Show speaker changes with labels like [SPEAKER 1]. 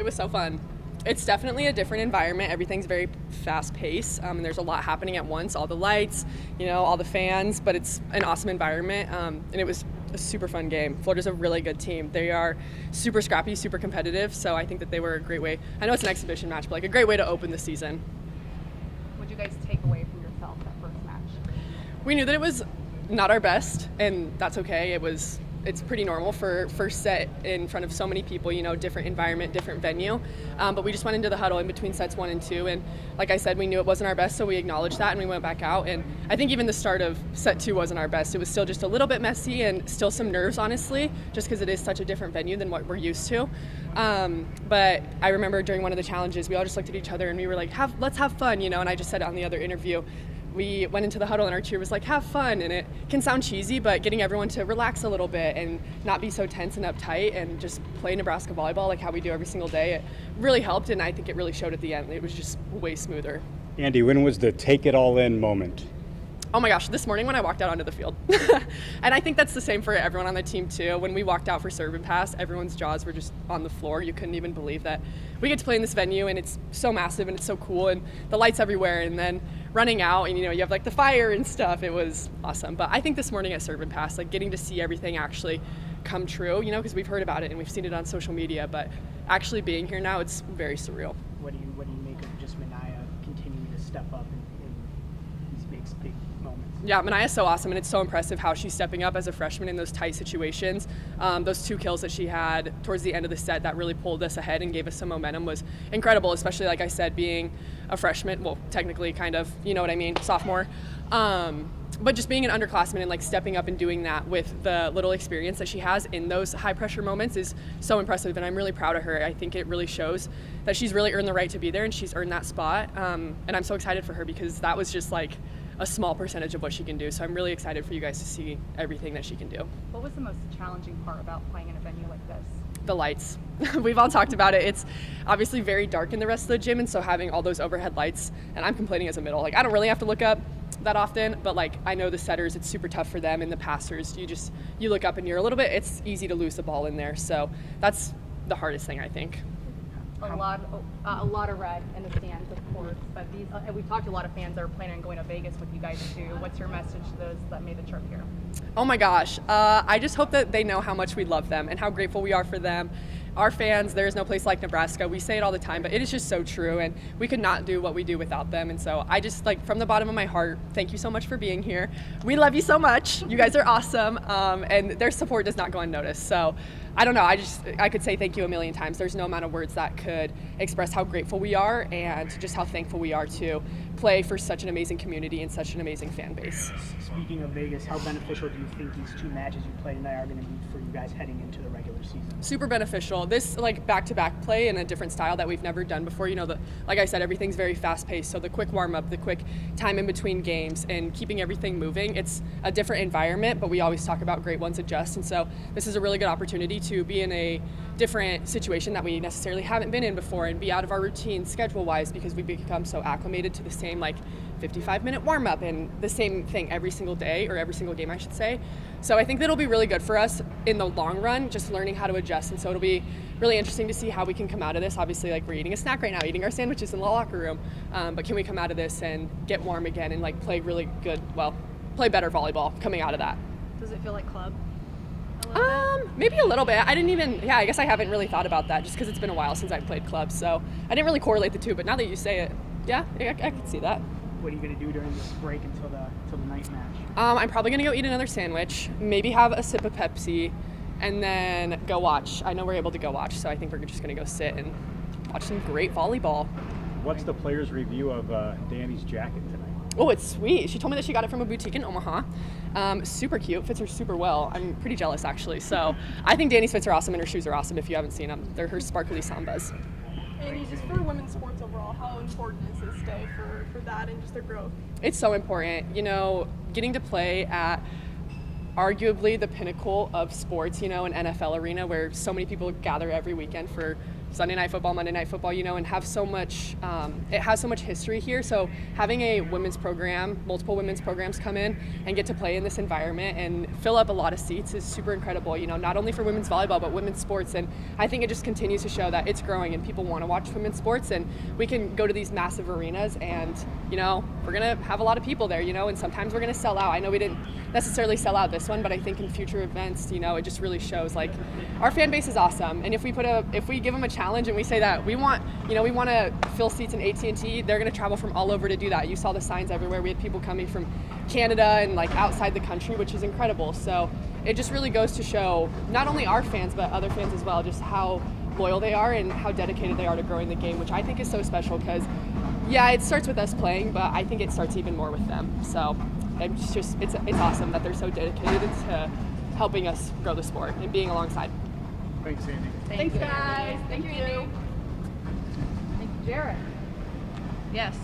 [SPEAKER 1] was so fun. It's definitely a different environment. Everything's very fast-paced, and there's a lot happening at once. All the lights, all the fans, but it's an awesome environment, and it was a super fun game. Florida's a really good team. They are super scrappy, super competitive, so I think that they were a great way. I know it's an exhibition match, but like a great way to open the season.
[SPEAKER 2] What did you guys take away from yourself that first match?
[SPEAKER 1] We knew that it was not our best, and that's okay. It's pretty normal for first set in front of so many people, different environment, different venue. But we just went into the huddle in between sets 1 and 2. And like I said, we knew it wasn't our best, so we acknowledged that and we went back out. And I think even the start of set 2 wasn't our best. It was still just a little bit messy and still some nerves, honestly, just because it is such a different venue than what we're used to. But I remember during one of the challenges, we all just looked at each other and we were like, let's have fun, and I just said it on the other interview. We went into the huddle and our cheer was like, have fun. And it can sound cheesy, but getting everyone to relax a little bit and not be so tense and uptight and just play Nebraska volleyball like how we do every single day, it really helped, and I think it really showed at the end. It was just way smoother.
[SPEAKER 3] Andy, when was the take it all in moment?
[SPEAKER 1] Oh my gosh, this morning when I walked out onto the field. And I think that's the same for everyone on the team too. When we walked out for serve and pass, everyone's jaws were just on the floor. You couldn't even believe that we get to play in this venue, and it's so massive and it's so cool, and the lights everywhere, and then running out and you have like the fire and stuff. It was awesome. But I think this morning at serve and pass, like getting to see everything actually come true, because we've heard about it and we've seen it on social media, but actually being here now, it's very surreal.
[SPEAKER 4] What do you make of just Mania continuing to step up in these big moments?
[SPEAKER 1] Yeah, Mania's so awesome, and it's so impressive how she's stepping up as a freshman in those tight situations. Those 2 kills that she had towards the end of the set that really pulled us ahead and gave us some momentum was incredible, especially, like I said, being a freshman, well, technically kind of, sophomore. But just being an underclassman and like stepping up and doing that with the little experience that she has in those high pressure moments is so impressive, and I'm really proud of her. I think it really shows that she's really earned the right to be there and she's earned that spot. And I'm so excited for her because that was just like a small percentage of what she can do. So I'm really excited for you guys to see everything that she can do.
[SPEAKER 2] What was the most challenging part about playing in a venue like this?
[SPEAKER 1] The lights. We've all talked about it. It's obviously very dark in the rest of the gym, and so having all those overhead lights, and I'm complaining as a middle, like I don't really have to look up that often, but like I know the setters, it's super tough for them, and the passers, you look up and you're a little bit, it's easy to lose the ball in there. So that's the hardest thing, I think.
[SPEAKER 2] A lot of red in the stands, of course, but we've talked to a lot of fans that are planning on going to Vegas with you guys too. What's your message to those that made the trip here?
[SPEAKER 1] Oh my gosh, I just hope that they know how much we love them and how grateful we are for them. Our fans, there is no place like Nebraska. We say it all the time, but it is just so true, and we could not do what we do without them. And so I just, like, from the bottom of my heart, thank you so much for being here. We love you so much. You guys are awesome, and their support does not go unnoticed. So I don't know, I could say thank you a million times. There's no amount of words that could express how grateful we are and just how thankful we are to play for such an amazing community and such an amazing fan base.
[SPEAKER 4] Speaking of Vegas, how beneficial do you think these 2 matches you played tonight are going to be for you guys heading into the regular season?
[SPEAKER 1] Super beneficial. This like back-to-back play in a different style that we've never done before. Like I said, everything's very fast-paced. So the quick warm-up, the quick time in between games, and keeping everything moving. It's a different environment, but we always talk about great ones adjust. And so this is a really good opportunity to be in a different situation that we necessarily haven't been in before and be out of our routine schedule-wise, because we've become so acclimated to the same like 55-minute warm-up and the same thing every single day, or every single game I should say. So I think that'll be really good for us in the long run, just learning how to adjust. And so it'll be really interesting to see how we can come out of this. Obviously, like, we're eating a snack right now, eating our sandwiches in the locker room, but can we come out of this and get warm again and like play really good, play better volleyball coming out of that?
[SPEAKER 2] Does it feel like club?
[SPEAKER 1] Maybe a little bit. I guess I haven't really thought about that just because it's been a while since I've played club, so I didn't really correlate the two, but now that you say it, yeah, I can see that.
[SPEAKER 4] What are you going to do during this break until the night match?
[SPEAKER 1] I'm probably going to go eat another sandwich, maybe have a sip of Pepsi, and then go watch. I know we're able to go watch, so I think we're just going to go sit and watch some great volleyball.
[SPEAKER 3] What's the player's review of Danny's jacket tonight?
[SPEAKER 1] Oh, it's sweet. She told me that she got it from a boutique in Omaha. Super cute, fits her super well. I'm pretty jealous, actually. So I think Danny's fits are awesome, and her shoes are awesome if you haven't seen them. They're her sparkly Sambas.
[SPEAKER 5] And just for women's sports overall, how important is this day for that and just their growth?
[SPEAKER 1] It's so important. Getting to play at arguably the pinnacle of sports, an NFL arena where so many people gather every weekend for Sunday night football, Monday night football, and have so much, it has so much history here. So having a women's program, multiple women's programs come in and get to play in this environment and fill up a lot of seats is super incredible, not only for women's volleyball, but women's sports. And I think it just continues to show that it's growing and people want to watch women's sports, and we can go to these massive arenas and, we're going to have a lot of people there, and sometimes we're going to sell out. I know we didn't necessarily sell out this one, but I think in future events, it just really shows like our fan base is awesome. And if we give them a challenge and we say that we want to fill seats in AT&T, they're going to travel from all over to do that. You saw the signs everywhere. We had people coming from Canada and like outside the country, which is incredible. So it just really goes to show not only our fans, but other fans as well, just how loyal they are and how dedicated they are to growing the game, which I think is so special because, yeah, it starts with us playing, but I think it starts even more with them. So it's awesome that they're so dedicated to helping us grow the sport and being alongside.
[SPEAKER 3] Thanks, Andy.
[SPEAKER 2] Thanks, guys. Thank you. Thank you, Jared.
[SPEAKER 6] Yes.